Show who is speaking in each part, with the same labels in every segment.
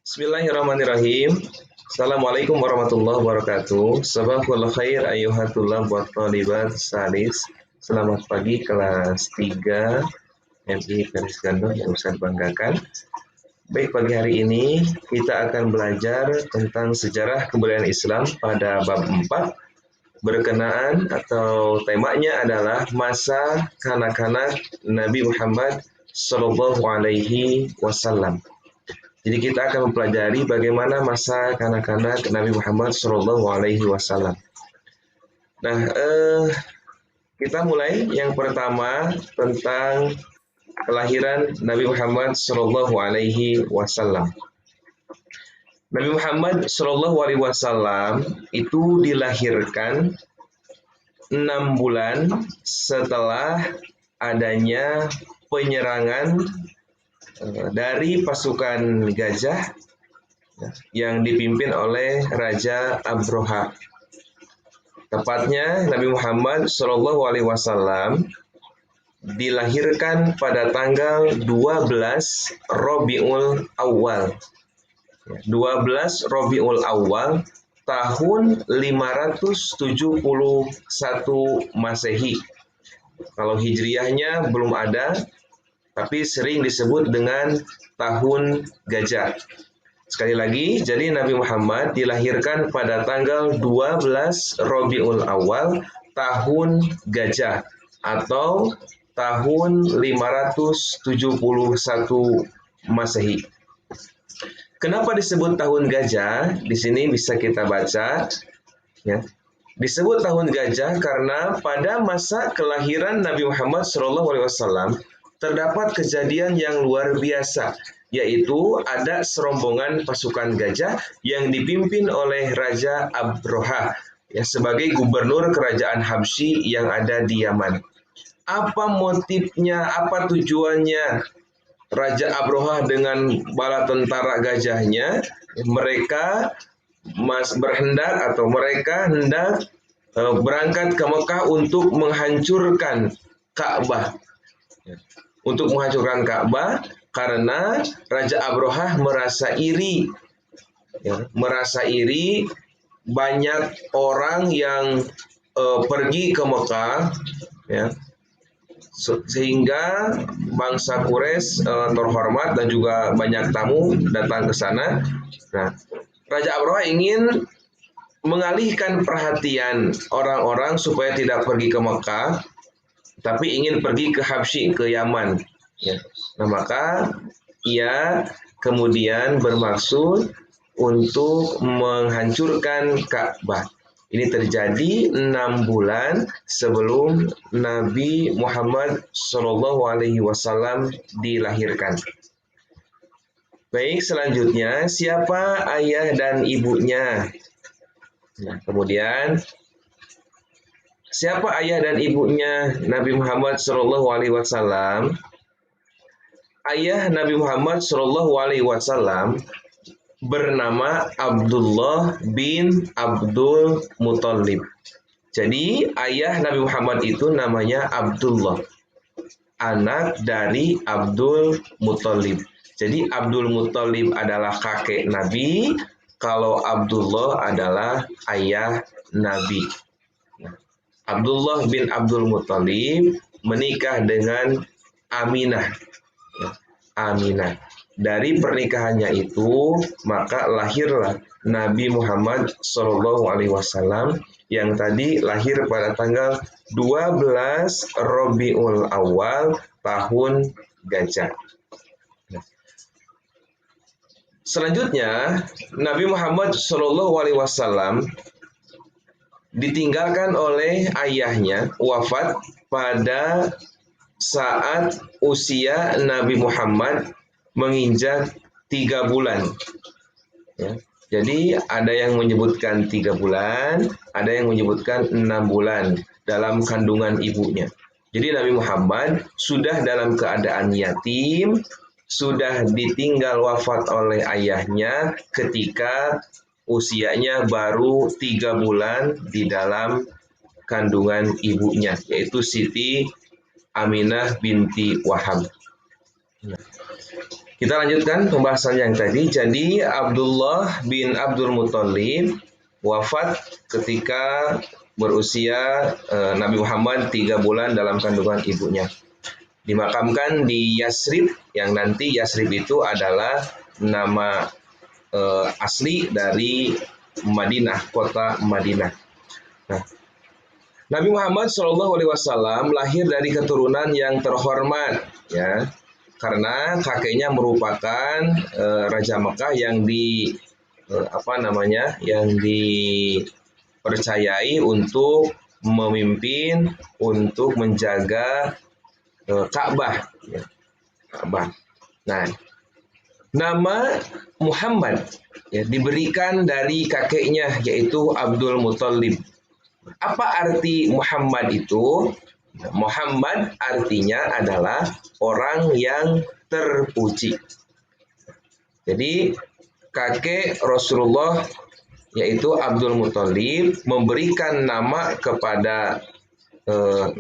Speaker 1: Bismillahirrahmanirrahim. Assalamualaikum warahmatullahi wabarakatuh. Sabahul khair ayyuhatullah buat talibat salis. Selamat pagi kelas 3 MI garis gandum yang saya banggakan. Baik, pagi hari ini kita akan belajar tentang sejarah kebudayaan Islam pada bab 4 berkenaan atau temanya adalah masa kanak-kanak Nabi Muhammad Shallallahu Alaihi Wasallam. Jadi kita akan mempelajari bagaimana masa kanak-kanak Nabi Muhammad Shallallahu Alaihi Wasallam. Nah, kita mulai yang pertama tentang kelahiran Nabi Muhammad Shallallahu Alaihi Wasallam. Nabi Muhammad Shallallahu Alaihi Wasallam itu dilahirkan 6 bulan setelah adanya penyerangan dari pasukan gajah yang dipimpin oleh Raja Abroha. Tepatnya Nabi Muhammad Shallallahu Alaihi Wasallam dilahirkan pada tanggal 12 Rabiul Awal. 12 Rabiul Awal tahun 571 Masehi. Kalau Hijriahnya belum ada, tapi sering disebut dengan tahun gajah. Sekali lagi, jadi Nabi Muhammad dilahirkan pada tanggal 12 Rabiul Awal tahun gajah atau tahun 571 Masehi. Kenapa disebut tahun gajah? Di sini bisa kita baca, ya. Disebut tahun gajah karena pada masa kelahiran Nabi Muhammad SAW terdapat kejadian yang luar biasa, yaitu ada serombongan pasukan gajah yang dipimpin oleh Raja Abroha, ya, sebagai gubernur kerajaan Habsyi yang ada di Yaman. Apa motifnya, apa tujuannya Raja Abroha dengan bala tentara gajahnya? Mereka hendak berangkat ke Mekah untuk menghancurkan Ka'bah. Untuk menghancurkan Ka'bah karena Raja Abroha merasa iri, ya, banyak orang yang pergi ke Mekah, ya, sehingga bangsa Quraisy terhormat dan juga banyak tamu datang ke sana. Nah, Raja Abroha ingin mengalihkan perhatian orang-orang supaya tidak pergi ke Mekah, tapi ingin pergi ke Habsyi, ke Yaman. Ya. Nah, maka ia kemudian bermaksud untuk menghancurkan Ka'bah. Ini terjadi 6 bulan sebelum Nabi Muhammad SAW dilahirkan. Baik, selanjutnya siapa ayah dan ibunya? Nah, kemudian siapa ayah dan ibunya Nabi Muhammad SAW? Ayah Nabi Muhammad SAW bernama Abdullah bin Abdul Muthalib. Jadi ayah Nabi Muhammad itu namanya Abdullah, anak dari Abdul Muthalib. Jadi Abdul Muthalib adalah kakek Nabi, kalau Abdullah adalah ayah Nabi. Abdullah bin Abdul Muthalib menikah dengan Aminah. Aminah. Dari pernikahannya itu, maka lahirlah Nabi Muhammad SAW yang tadi lahir pada tanggal 12 Rabiul Awal tahun gajah. Selanjutnya, Nabi Muhammad SAW ditinggalkan oleh ayahnya, wafat pada saat usia Nabi Muhammad menginjak 3 bulan. Ya. Jadi ada yang menyebutkan 3 bulan, ada yang menyebutkan 6 bulan dalam kandungan ibunya. Jadi Nabi Muhammad sudah dalam keadaan yatim, sudah ditinggal wafat oleh ayahnya ketika usianya baru 3 bulan di dalam kandungan ibunya, yaitu Siti Aminah binti Wahab. Kita lanjutkan pembahasan yang tadi. Jadi Abdullah bin Abdul Muthalib wafat ketika berusia Nabi Muhammad 3 bulan dalam kandungan ibunya. Dimakamkan di Yasrib, yang nanti Yasrib itu adalah nama asli dari Madinah, kota Madinah. Nah, Nabi Muhammad SAW lahir dari keturunan yang terhormat, ya, karena kakeknya merupakan Raja Mekah yang dipercayai untuk memimpin, untuk menjaga Ka'bah, ya, Ka'bah. Nah, nama Muhammad ya diberikan dari kakeknya, yaitu Abdul Muthalib. Apa arti Muhammad itu? Muhammad artinya adalah orang yang terpuji. Jadi kakek Rasulullah yaitu Abdul Muthalib memberikan nama kepada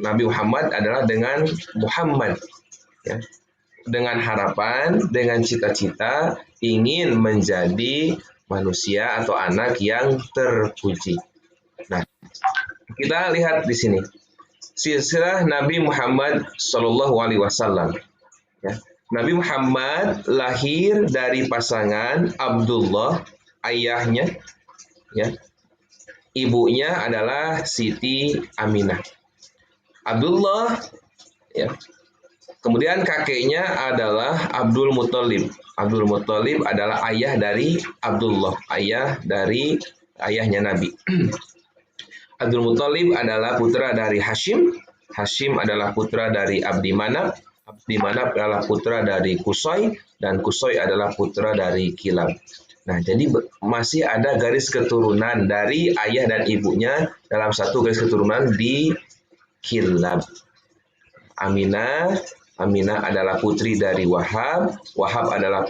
Speaker 1: Nabi Muhammad adalah dengan Muhammad, ya, dengan harapan, dengan cita-cita ingin menjadi manusia atau anak yang terpuji. Nah, kita lihat di sini silsilah Nabi Muhammad SAW. Ya. Nabi Muhammad lahir dari pasangan Abdullah, ayahnya, ya. Ibunya adalah Siti Aminah. Abdullah, ya. Kemudian kakeknya adalah Abdul Muthalib. Abdul Muthalib adalah ayah dari Abdullah, ayah dari ayahnya Nabi. Abdul Muthalib adalah putra dari Hashim. Hashim adalah putra dari Abdi Manaf. Abdi Manaf adalah putra dari Qusay. Dan Qusay adalah putra dari Kilab. Nah, jadi masih ada garis keturunan dari ayah dan ibunya dalam satu garis keturunan di Kilab. Aminah adalah putri dari Wahab. Wahab adalah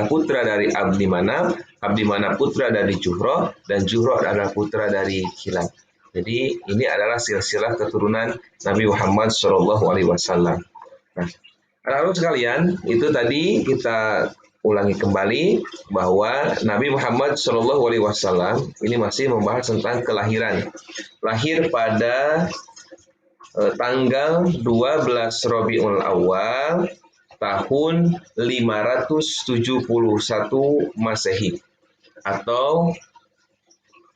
Speaker 1: putra dari Abdi Manaf. Abdi Manaf putra dari Juhroh, dan Juhroh adalah putra dari Kilab. Jadi ini adalah silsilah keturunan Nabi Muhammad SAW. Nah, anak-anak sekalian, itu tadi kita ulangi kembali bahwa Nabi Muhammad SAW ini masih membahas tentang kelahiran. Lahir pada tanggal 12 Rabiul Awal tahun 571 Masehi, atau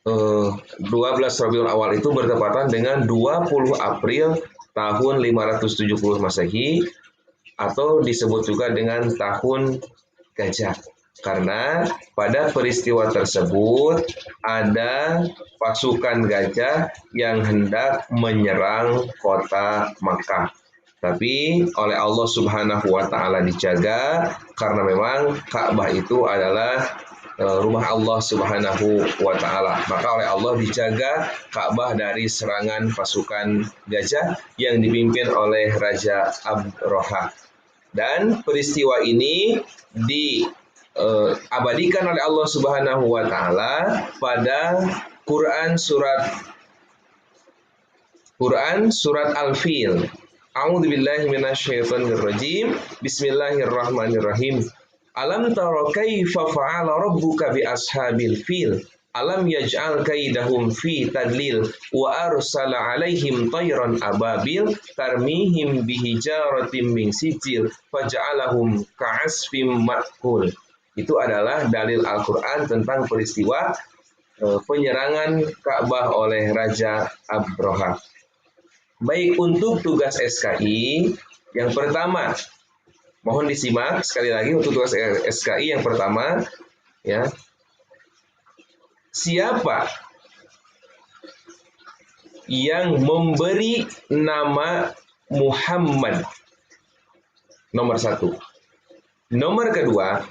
Speaker 1: 12 Rabiul Awal itu bertepatan dengan 20 April tahun 570 Masehi, atau disebut juga dengan tahun gajah. Karena pada peristiwa tersebut ada pasukan gajah yang hendak menyerang kota Makkah. Tapi oleh Allah Subhanahu wa Ta'ala dijaga, karena memang Ka'bah itu adalah rumah Allah Subhanahu wa Ta'ala. Maka oleh Allah dijaga Ka'bah dari serangan pasukan gajah yang dipimpin oleh Raja Abroha. Dan peristiwa ini diabadikan oleh Allah Subhanahu wa Ta'ala pada Quran surat Al-Fil. A'udzubillahi minasyaitonirrajim. Bismillahirrahmanirrahim. Alam tara kaifa fa'ala rabbuka bi ashabil fil? Alam yaj'al kaidahum fi tadlil wa arsala 'alaihim tayran ababil tarmihim bihijaratin min sijil faj'alahum ka'asfim ma'kul. Itu adalah dalil Al-Qur'an tentang peristiwa penyerangan Ka'bah oleh Raja Abroha. Baik, untuk tugas SKI yang pertama, mohon disimak sekali lagi untuk tugas SKI yang pertama, ya. Siapa yang memberi nama Muhammad? Nomor 1. Nomor kedua,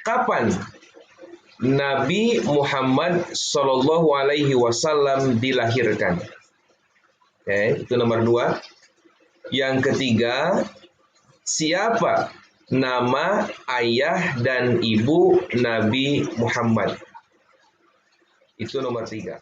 Speaker 1: kapan Nabi Muhammad SAW dilahirkan? Oke, itu nomor 2. Yang ketiga, siapa nama ayah dan ibu Nabi Muhammad? Itu nomor 3.